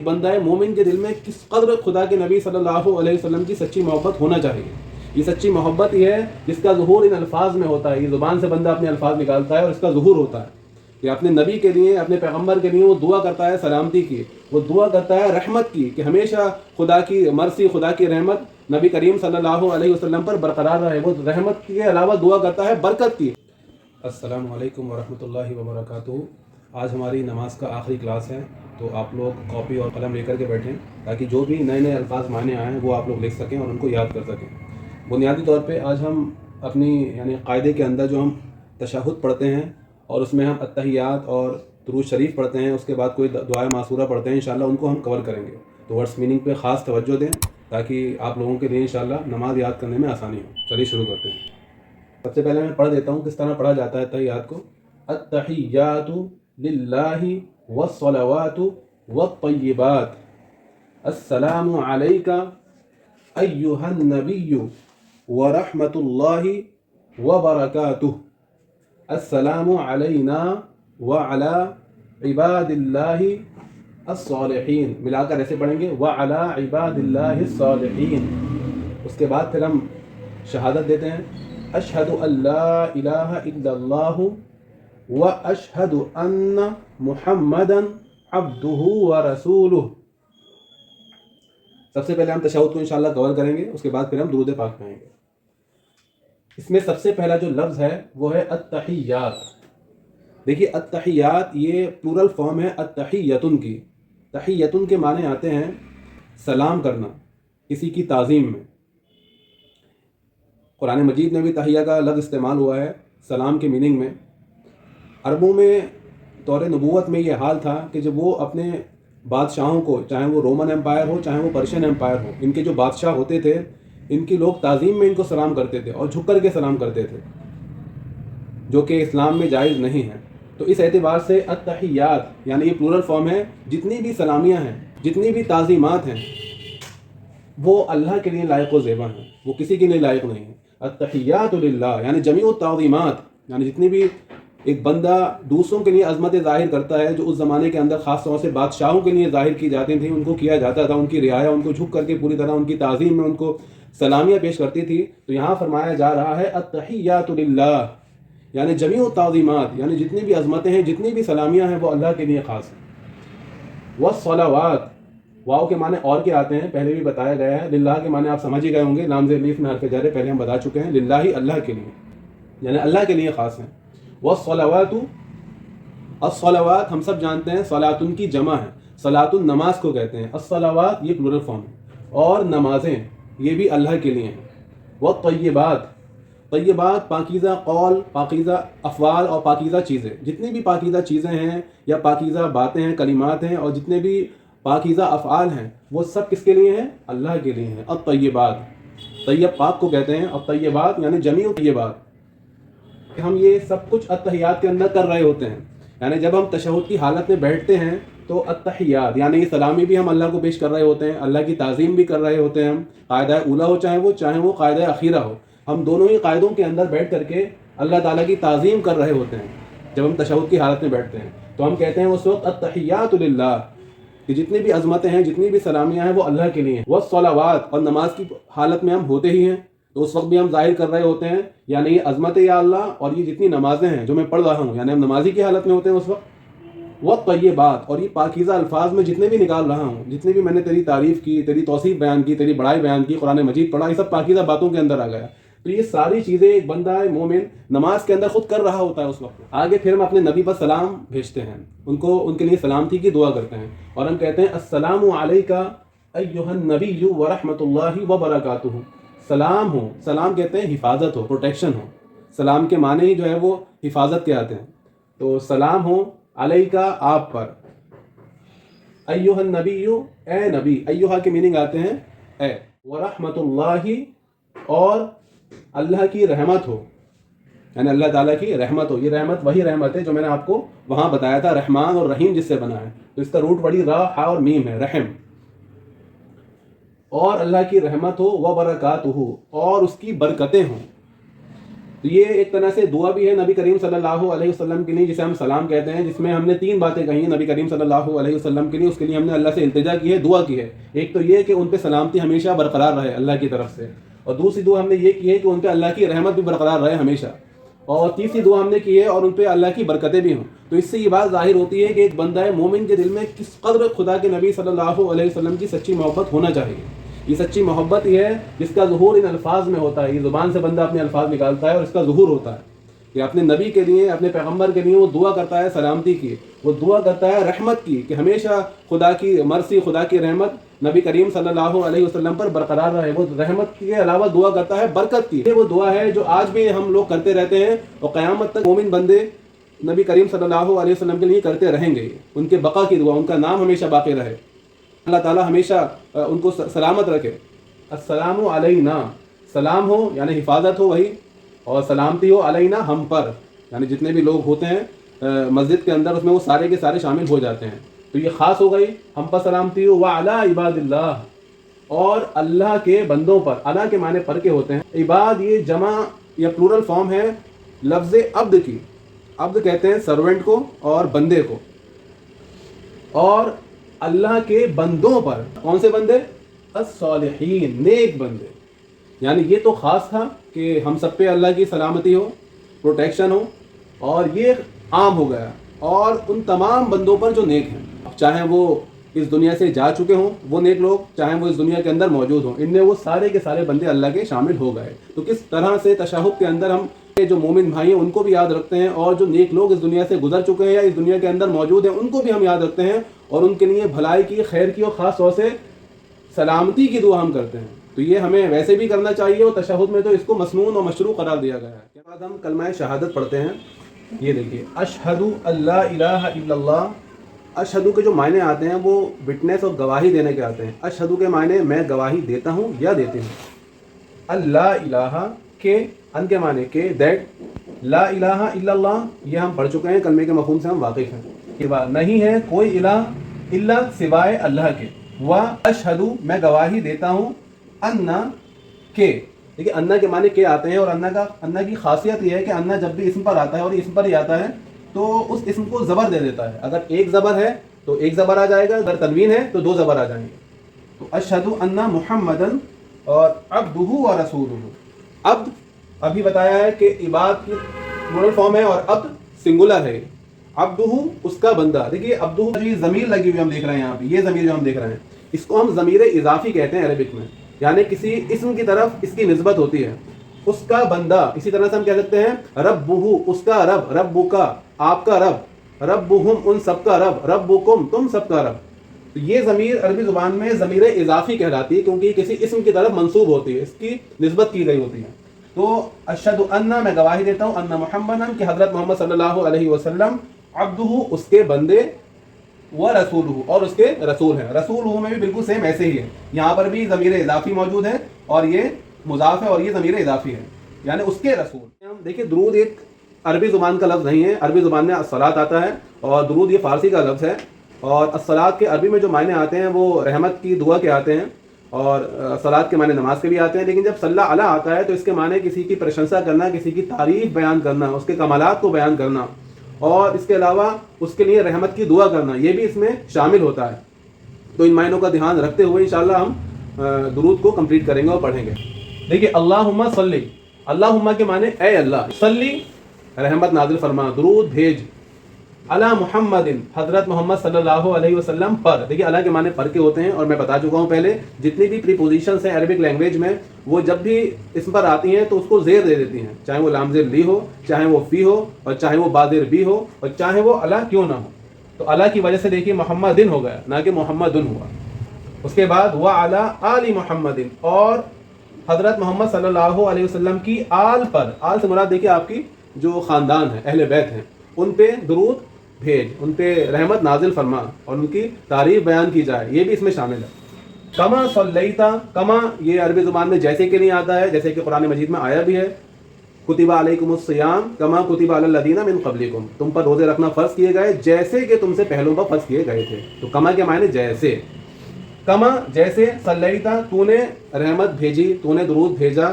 بندہ مومن کے دل میں کس قدر خدا کے نبی صلی اللہ علیہ وسلم کی سچی محبت ہونا چاہیے. یہ سچی محبت یہ ہے جس کا ظہور ان الفاظ میں ہوتا ہے. یہ زبان سے بندہ اپنے الفاظ نکالتا ہے اور اس کا ظہور ہوتا ہے کہ اپنے نبی کے لیے, اپنے پیغمبر کے لیے وہ دعا کرتا ہے سلامتی کی, وہ دعا کرتا ہے رحمت کی, کہ ہمیشہ خدا کی مرسی, خدا کی رحمت نبی کریم صلی اللہ علیہ وسلم پر برقرار رہے. وہ رحمت کے علاوہ دعا کرتا ہے برکت کی. السلام علیکم ورحمۃ اللہ وبرکاتہ. آج ہماری نماز کا آخری کلاس ہے, تو آپ لوگ کاپی اور قلم لے کر کے بیٹھیں تاکہ جو بھی نئے نئے الفاظ معنی آئے ہیں وہ آپ لوگ لکھ سکیں اور ان کو یاد کر سکیں. بنیادی طور پہ آج ہم اپنی قاعدے کے اندر جو ہم تشہد پڑھتے ہیں اور اس میں ہم التحیات اور درود شریف پڑھتے ہیں, اس کے بعد کوئی دعائے معصورہ پڑھتے ہیں, انشاءاللہ ان کو ہم کور کریں گے. تو ورڈس میننگ پہ خاص توجہ دیں تاکہ آپ لوگوں کے لیے انشاءاللہ نماز یاد کرنے میں آسانی ہو. چلیے شروع کرتے ہیں. سب سے پہلے میں پڑھ دیتا ہوں کس طرح پڑھا جاتا ہے التحیات کو. التحیات للہ والصلوات والطیبات السلام علیک ایہا النبی ورحمۃ اللہ وبرکاتہ السلام علینا وعلی عباد اللہ الصالحین. ملا کر ایسے پڑھیں گے, وعلی عباد اللہ الصالحین. اس کے بعد پھر ہم شہادت دیتے ہیں, اشہد ان لا الہ الا اللہ واشہد ان محمدا عبدہ ورسولہ. سب سے پہلے ہم تشہد کو انشاءاللہ کور کریں گے, اس کے بعد پھر ہم درود پاک کہیں گے. اس میں سب سے پہلا جو لفظ ہے وہ ہے التحیات. دیکھیے التحیات یہ پلورل فارم ہے التحیتن کی. تحیتن کے معنی آتے ہیں سلام کرنا, کسی کی تعظیم میں. قرآن مجید میں بھی تحیہ کا لفظ استعمال ہوا ہے سلام کے میننگ میں. عربوں میں دور نبوت میں یہ حال تھا کہ جب وہ اپنے بادشاہوں کو, چاہے وہ رومن امپائر ہو چاہے وہ پرشین امپائر ہو, ان کے جو بادشاہ ہوتے تھے ان کی لوگ تعظیم میں ان کو سلام کرتے تھے اور جھک کر کے سلام کرتے تھے, جو کہ اسلام میں جائز نہیں ہے. تو اس اعتبار سے التحیات یہ پلورل فارم ہے, جتنی بھی سلامیاں ہیں, جتنی بھی تعظیمات ہیں وہ اللہ کے لیے لائق و زیبا ہیں, وہ کسی کے لیے لائق نہیں ہیں. التحیات للہ جمیع التعظیمات, جتنی بھی ایک بندہ دوسروں کے لیے عظمتیں ظاہر کرتا ہے جو اس زمانے کے اندر خاص طور سے بادشاہوں کے لیے ظاہر کی جاتی تھیں, ان کو کیا جاتا تھا, ان کی رعایا, ان کو جھک کر کے پوری طرح ان کی تعظیم میں ان کو سلامیاں پیش کرتی تھی. تو یہاں فرمایا جا رہا ہے التحیات للہ جمیع التعظیمات, جتنی بھی عظمتیں ہیں, جتنی بھی سلامیاں ہیں وہ اللہ کے لیے خاص ہیں. والصلوات, واو کے معنی اور کے آتے ہیں, پہلے بھی بتایا گیا ہے. للہ کے معنی آپ سمجھ ہی گئے ہوں گے, لام زیر لیف میں حرف جر پہلے ہم بتا چکے ہیں. للہ اللہ کے لیے, اللہ کے لیے خاص ہیں. والصلوات, الصلوات ہم سب جانتے ہیں صلاتن کی جمع ہے, صلاتن نماز کو کہتے ہیں. الصلوات یہ پلورل فارم ہے, اور نمازیں یہ بھی اللہ کے لیے ہیں. والطیبات, طیبات پاکیزہ قول, پاکیزہ افعال اور پاکیزہ چیزیں. جتنی بھی پاکیزہ چیزیں ہیں یا پاکیزہ باتیں ہیں, کلمات ہیں, اور جتنے بھی پاکیزہ افعال ہیں وہ سب کس کے لیے ہیں؟ اللہ کے لیے ہیں. الطیبات, طیب پاک کو کہتے ہیں, اور طیبات جمیع الطیبات. ہم یہ سب کچھ التحیات کے اندر کر رہے ہوتے ہیں. جب ہم تشہد کی حالت میں بیٹھتے ہیں تو التحیات یہ سلامی بھی ہم اللہ کو پیش کر رہے ہوتے ہیں, اللہ کی تعظیم بھی کر رہے ہوتے ہیں. ہم قاعدہ اولا ہو چاہے وہ قاعدہ اخیرہ ہو, ہم دونوں ہی قاعدوں کے اندر بیٹھ کر کے اللہ تعالیٰ کی تعظیم کر رہے ہوتے ہیں. جب ہم تشہد کی حالت میں بیٹھتے ہیں تو ہم کہتے ہیں اس وقت التحیات للہ, کہ جتنی بھی عظمتیں ہیں, جتنی بھی سلامیاں ہیں وہ اللہ کے لیے ہیں. والصلوات, اور نماز کی حالت میں ہم ہوتے ہی ہیں تو اس وقت بھی ہم ظاہر کر رہے ہوتے ہیں یہ عظمت یا اللہ, اور یہ جتنی نمازیں ہیں جو میں پڑھ رہا ہوں ہم نمازی کی حالت میں ہوتے ہیں اس وقت. والطیبات, اور یہ پاکیزہ الفاظ میں جتنے بھی نکال رہا ہوں, جتنے بھی میں نے تیری تعریف کی, تیری توصیف بیان کی, تیری بڑائی بیان کی, قرآن مجید پڑھا, یہ سب پاکیزہ باتوں کے اندر آ گیا. تو یہ ساری چیزیں ایک بندہ مومن نماز کے اندر خود کر رہا ہوتا ہے اس وقت. آگے پھر ہم اپنے نبی پر سلام بھیجتے ہیں, ان کے لیے سلامتی کی دعا کرتے ہیں, اور ہم کہتے ہیں السلام علیک ایہا النبی ورحمۃ اللہ وبرکاتہ. سلام ہو, سلام کہتے ہیں حفاظت ہو, پروٹیکشن ہو. سلام کے معنی ہی جو ہے وہ حفاظت کے آتے ہیں. تو سلام ہو علیکہ آپ پر, ایہا النبی اے نبی, ایہا کے میننگ آتے ہیں اے, ورحمۃ اللہ اور اللہ کی رحمت ہو, اللہ تعالیٰ کی رحمت ہو. یہ رحمت وہی رحمت ہے جو میں نے آپ کو وہاں بتایا تھا, رحمان اور رحیم جس سے بنا ہے. تو اس کا روٹ بڑی را, ہا اور میم ہے, رحم. اور اللہ کی رحمت ہو, وبرکاتہ, اور اس کی برکتیں ہوں. تو یہ ایک طرح سے دعا بھی ہے نبی کریم صلی اللہ علیہ وسلم کے لیے، جسے ہم سلام کہتے ہیں، جس میں ہم نے 3 باتیں کہی ہیں نبی کریم صلی اللہ علیہ وسلم کے لیے. اس کے لیے ہم نے اللہ سے التجا کی ہے، دعا کی ہے. ایک تو یہ کہ ان پہ سلامتی ہمیشہ برقرار رہے اللہ کی طرف سے، اور دوسری دعا ہم نے یہ کی ہے کہ ان پہ اللہ کی رحمت بھی برقرار رہے ہمیشہ، اور تیسری دعا ہم نے کی ہے اور ان پہ اللہ کی برکتیں بھی ہوں. تو اس سے یہ بات ظاہر ہوتی ہے کہ ایک بندہ مومن کے دل میں کس قدر خدا کے نبی صلی اللہ علیہ وسلم کی سچی محبت ہونا چاہیے. یہ سچی محبت یہ ہے جس کا ظہور ان الفاظ میں ہوتا ہے. یہ زبان سے بندہ اپنے الفاظ نکالتا ہے اور اس کا ظہور ہوتا ہے کہ اپنے نبی کے لیے، اپنے پیغمبر کے لیے وہ دعا کرتا ہے سلامتی کی، وہ دعا کرتا ہے رحمت کی، کہ ہمیشہ خدا کی مرسی، خدا کی رحمت نبی کریم صلی اللہ علیہ وسلم پر برقرار رہے. وہ رحمت کے علاوہ دعا کرتا ہے برکت کی. وہ دعا ہے جو آج بھی ہم لوگ کرتے رہتے ہیں، اور قیامت تک مومن بندے نبی کریم صلی اللہ علیہ وسلم کے لیے کرتے رہیں گے. ان کے بقا کی دعا، ان کا نام ہمیشہ باقی رہے، اللہ تعالیٰ ہمیشہ ان کو سلامت رکھے. السلام علینا، سلام ہو یعنی حفاظت ہو وہی، اور سلامتی ہو علینا ہم پر، یعنی جتنے بھی لوگ ہوتے ہیں مسجد کے اندر، اس میں وہ سارے کے سارے شامل ہو جاتے ہیں. تو یہ خاص ہو گئی، ہم پر سلامتی ہو. وعلی عباد اللہ، اور اللہ کے بندوں پر. اللہ کے معنی پر کے ہوتے ہیں. عباد یہ جمع یا پلورل فارم ہے لفظ عبد کی. عبد کہتے ہیں سرونٹ کو اور بندے کو. اور اللہ کے بندوں پر، کون سے بندے؟ الصالحین، نیک بندے. یعنی یہ تو خاص تھا کہ ہم سب پہ اللہ کی سلامتی ہو، پروٹیکشن ہو، اور یہ عام ہو گیا. اور ان تمام بندوں پر جو نیک ہیں، چاہے وہ اس دنیا سے جا چکے ہوں وہ نیک لوگ، چاہے وہ اس دنیا کے اندر موجود ہوں، ان میں وہ سارے کے سارے بندے اللہ کے شامل ہو گئے. تو کس طرح سے تشہد کے اندر ہم جو مومن بھائی ہیں ان کو بھی یاد رکھتے ہیں، اور جو نیک لوگ اس دنیا سے گزر چکے ہیں یا اس دنیا کے اندر موجود ہیں ان کو بھی ہم یاد رکھتے ہیں، اور ان کے لیے بھلائی کی، خیر کی، اور خاص طور سے سلامتی کی دعا ہم کرتے ہیں. تو یہ ہمیں ویسے بھی کرنا چاہیے، اور تشہد میں تو اس کو مسنون اور مشروع قرار دیا گیا ہے. کے بعد ہم کلمہ شہادت پڑھتے ہیں. یہ دیکھیے، اشہد اللہ الہ الا اللہ. اشہدو کے جو معنی آتے ہیں وہ وٹنس اور گواہی دینے کے آتے ہیں. اشہدو کے معنی میں گواہی دیتا ہوں یا دیتی ہوں. اللہ الہ کے، ان کے معنی کے، دیٹ، لا الہ الا اللہ یہ ہم پڑھ چکے ہیں، کلمے کے مفہوم سے ہم واقف ہیں. نہیں ہے کوئی الہ الا سوائے اللہ کے. و اشہدو میں گواہی دیتا ہوں، انا کے. دیکھیے انا کے معنی کے آتے ہیں، اور انا کی خاصیت یہ ہے کہ انا جب بھی اسم پر آتا ہے، اور اسم پر ہی آتا ہے، تو اس اسم کو زبر دے دیتا ہے. اگر ایک زبر ہے تو ایک زبر آ جائے گا، اگر تنوین ہے تو 2 زبر آ جائیں گے. تو اشہدو ان محمدن اور عبدہ و رسولہ. عبد ابھی بتایا ہے کہ عباد کی پلورل فارم ہے، اور عبد سنگولر ہے. عبدہ اس کا بندہ. دیکھیے عبدہ جو ضمیر لگی ہوئی ہم دیکھ رہے ہیں یہاں پہ، یہ ضمیر جو ہم دیکھ رہے ہیں اس کو ہم ضمیر اضافی کہتے ہیں عربک میں، یعنی کسی اسم کی طرف اس کی نسبت ہوتی ہے. اس کا بندہ. اسی طرح سے ہم کہہ سکتے ہیں ربہ اس کا رب، رب کا آپ کا رب، ربہم ان سب کا رب، ربکم تم سب کا رب. تو یہ ضمیر عربی زبان میں ضمیر اضافی کہلاتی ہے، کیونکہ یہ کسی اسم کی طرف منسوب ہوتی ہے، اس کی نسبت کی گئی ہوتی ہے. تو اشہد ان میں گواہی دیتا ہوں، ان محمدن کہ حضرت محمد صلی اللہ علیہ وسلم، عبدہ اس کے بندے، و رسولہ اور اس کے رسول ہیں. رسولہ میں بھی بالکل سیم ایسے ہی ہے، یہاں پر بھی ضمیر اضافی موجود ہے، اور یہ مضاف ہے، اور یہ ضمیر اضافی ہے، یعنی اس کے رسول. دیکھیے درود ایک عربی زبان کا لفظ نہیں ہے. عربی زبان میں الصلاۃ آتا ہے، اور درود یہ فارسی کا لفظ ہے. اور الصلاۃ کے عربی میں جو معنی آتے ہیں وہ رحمت کی دعا کے آتے ہیں، اور صلاۃ کے معنی نماز کے بھی آتے ہیں. لیکن جب صلی علی آتا ہے تو اس کے معنی کسی کی پرشنسا کرنا، کسی کی تعریف بیان کرنا، اس کے کمالات کو بیان کرنا، اور اس کے علاوہ اس کے لیے رحمت کی دعا کرنا، یہ بھی اس میں شامل ہوتا ہے. تو ان معنوں کا دھیان رکھتے ہوئے انشاءاللہ ہم درود کو کمپلیٹ کریں گے اور پڑھیں گے. دیکھیے اللہم صلی، اللہم کے معنی اے اللہ، صلی رحمت نازل فرما، درود بھیج، علی محمد حضرت محمد صلی اللہ علیہ وسلم پر. دیکھیے اللہ کے معنی پر کے ہوتے ہیں، اور میں بتا چکا ہوں پہلے جتنی بھی پریپوزیشنز ہیں عربک لینگویج میں، وہ جب بھی اسم پر آتی ہیں تو اس کو زیر دے دیتی ہیں، چاہے وہ لام زیر لی ہو، چاہے وہ فی ہو، اور چاہے وہ بازر بھی ہو، اور چاہے وہ اللہ کیوں نہ ہو. تو اللہ کی وجہ سے دیکھیے محمدن ہو گیا، نہ کہ محمدن ہوا. اس کے بعد وعلی آل محمد، اور حضرت محمد صلی اللہ علیہ وسلم کی آل پر. آل سے مراد دیکھیے آپ کی جو خاندان ہے، اہل بیت ہیں، ان پہ درود بھیج، ان پہ رحمت نازل فرما، اور ان کی تعریف بیان کی جائے، یہ بھی اس میں شامل ہے. کما صلیتا، کما یہ عربی زبان میں جیسے کہ نہیں آتا ہے، جیسے کہ قرآن مجید میں آیا بھی ہے. کتب علیکم الصیام کما کتب علی الذین من قبلکم، تم پر روزے رکھنا فرض کیے گئے جیسے کہ تم سے پہلوں پر فرض کیے گئے تھے. تو کما کے معنی جیسے. کما جیسے، صلیتا تو نے رحمت بھیجی، تو نے درود بھیجا،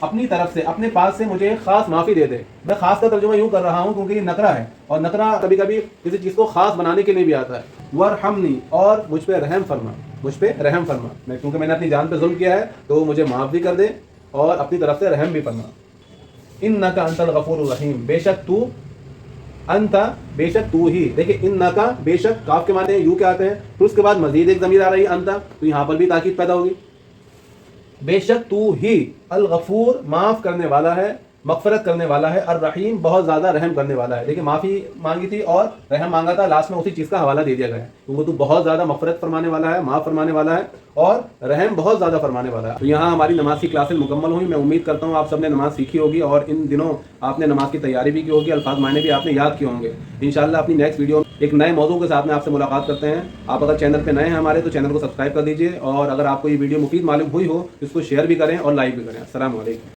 اپنی طرف سے اپنے پاس سے مجھے خاص معافی دے دے. میں خاص کا ترجمہ یوں کر رہا ہوں کیونکہ یہ نکرہ ہے, اور نکرہ کبھی کبھی کسی چیز کو خاص بنانے کے لیے بھی آتا ہے. ورحمنی, اور مجھ پہ رحم فرما, مجھ پہ رحم فرما. میں کیونکہ میں نے اپنی جان پہ ظلم کیا ہے تو مجھے معاف بھی کر دے اور اپنی طرف سے رحم بھی فرما. انک انت الغفور الرحیم, بے شک تو, انت بے شک تو ہی. دیکھیں انک بے شک, کاف کے معنی ہیں, یو کے آتے ہیں, پھر اس کے بعد مزید ایک ضمیر آ رہی ہے انت, تو یہاں پر بھی تاکید پیدا ہوگی. بے شک تو ہی الغفور معاف کرنے والا ہے, مغفرت کرنے والا ہے, الرحیم بہت زیادہ رحم کرنے والا ہے. دیکھیں معافی مانگی تھی اور رحم مانگا تھا, لاسٹ میں اسی چیز کا حوالہ دے دیا گیا ہے کیونکہ تو بہت زیادہ مغفرت فرمانے والا ہے, معاف فرمانے والا ہے, اور رحم بہت زیادہ فرمانے والا ہے. تو یہاں ہماری نماز کی کلاسز مکمل ہوئی. میں امید کرتا ہوں آپ سب نے نماز سیکھی ہوگی اور ان دنوں آپ نے نماز کی تیاری بھی کی ہوگی, الفاظ معنی بھی آپ نے یاد کیے ہوں گے. انشاءاللہ اپنی نیکسٹ ویڈیو ایک نئے موضوع کے ساتھ میں آپ سے ملاقات کرتے ہیں. آپ اگر چینل پہ نئے ہیں ہمارے تو چینل کو سبسکرائب کر دیجیے, اور اگر آپ کو یہ ویڈیو مفید معلوم ہوئی ہو تو اس کو شیئر بھی کریں اور لائک بھی کریں. السلام علیکم.